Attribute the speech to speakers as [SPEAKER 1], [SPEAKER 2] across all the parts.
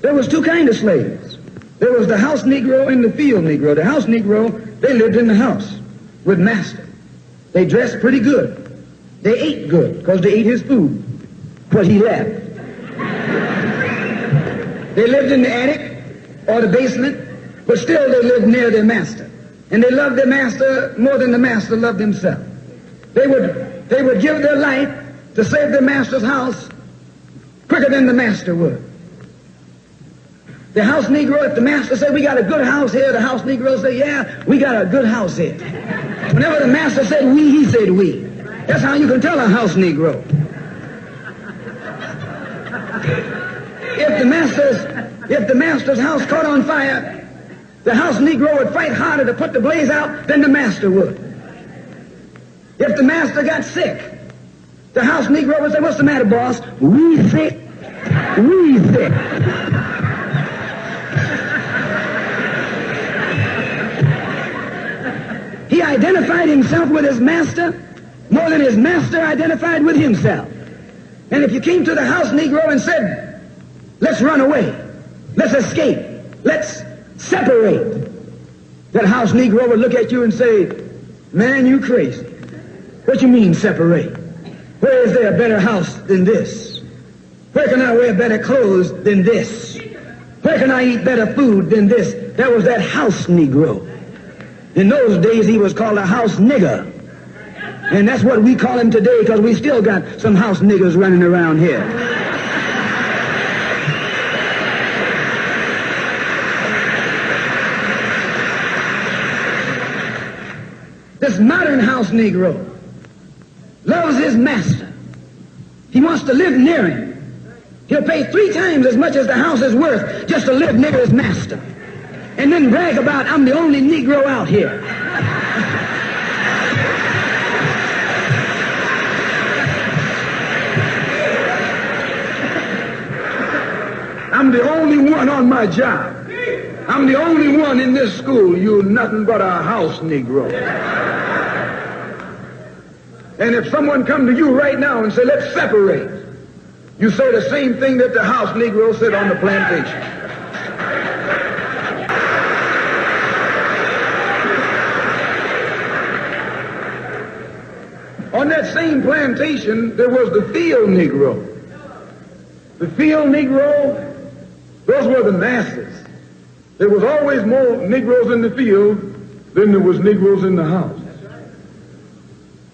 [SPEAKER 1] There was two kinds of slaves. There was the house Negro and the field Negro. The house Negro, they lived in the house with master. They dressed pretty good. They ate good because they ate his food, what he left. They lived in the attic or the basement, but still they lived near their master. And they loved their master more than the master loved himself. They would give their life to save their master's house quicker than the master would. The house Negro, if the master said, we got a good house here, the house Negro said, yeah, we got a good house here. Whenever the master said we, he said we. That's how you can tell a house Negro. If the master's house caught on fire, the house Negro would fight harder to put the blaze out than the master would. If the master got sick, the house Negro would say, what's the matter, boss? We sick. We sick. He identified himself with his master more than his master identified with himself. And if you came to the house Negro and said, let's run away, let's escape, let's separate, that house Negro would look at you and say, man, you crazy. What you mean separate? Where is there a better house than this? Where can I wear better clothes than this? Where can I eat better food than this? That was that house Negro. In those days, he was called a house nigger. And that's what we call him today because we still got some house niggers running around here. This modern house Negro loves his master. He wants to live near him. He'll pay 3 times as much as the house is worth just to live near his master. And then brag about, I'm the only Negro out here. I'm the only one on my job. I'm the only one in this school. You're nothing but a house Negro. And if someone come to you right now and say, let's separate, you say the same thing that the house Negro said on the plantation. On that same plantation, there was the field Negro. The field Negro, those were the masses. There was always more Negroes in the field than there was Negroes in the house.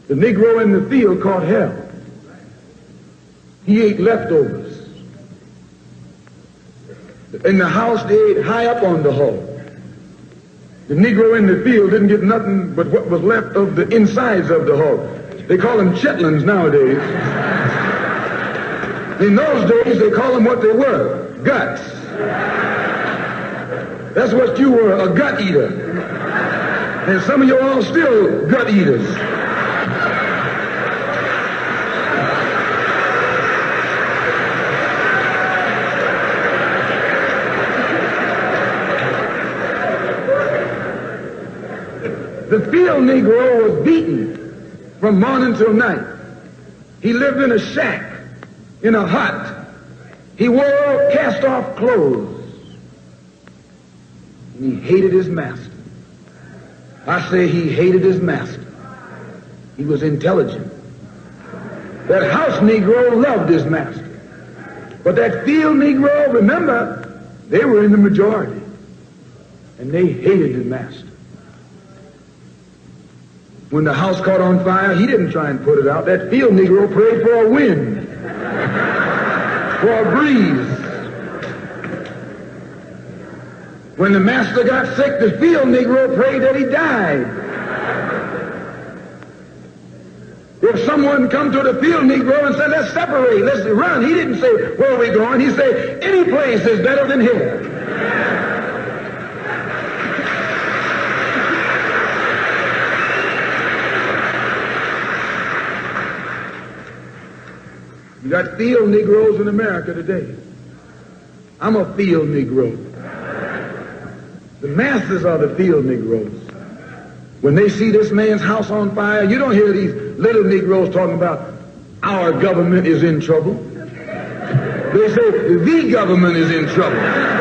[SPEAKER 1] The Negro in the field caught hell. He ate leftovers. In the house, they ate high up on the hog. The Negro in the field didn't get nothing but what was left of the insides of the hog. They call them chitlins nowadays. In those days, they call them what they were, guts. That's what you were, a gut eater. And some of you all still gut eaters. The field Negro was beaten from morning till night. He lived in a shack, in a hut. He wore cast-off clothes. And he hated his master. I say he hated his master. He was intelligent. That house Negro loved his master. But that field Negro, remember, they were in the majority. And they hated the master. When the house caught on fire, he didn't try and put it out. That field Negro prayed for a wind, for a breeze. When the master got sick, the field Negro prayed that he died. If someone come to the field Negro and said, let's separate, let's run, he didn't say, where are we going? He said, any place is better than here. You got field Negroes in America today. I'm a field Negro. The masses are the field Negroes. When they see this man's house on fire, you don't hear these little Negroes talking about our government is in trouble.
[SPEAKER 2] They say the government is in trouble.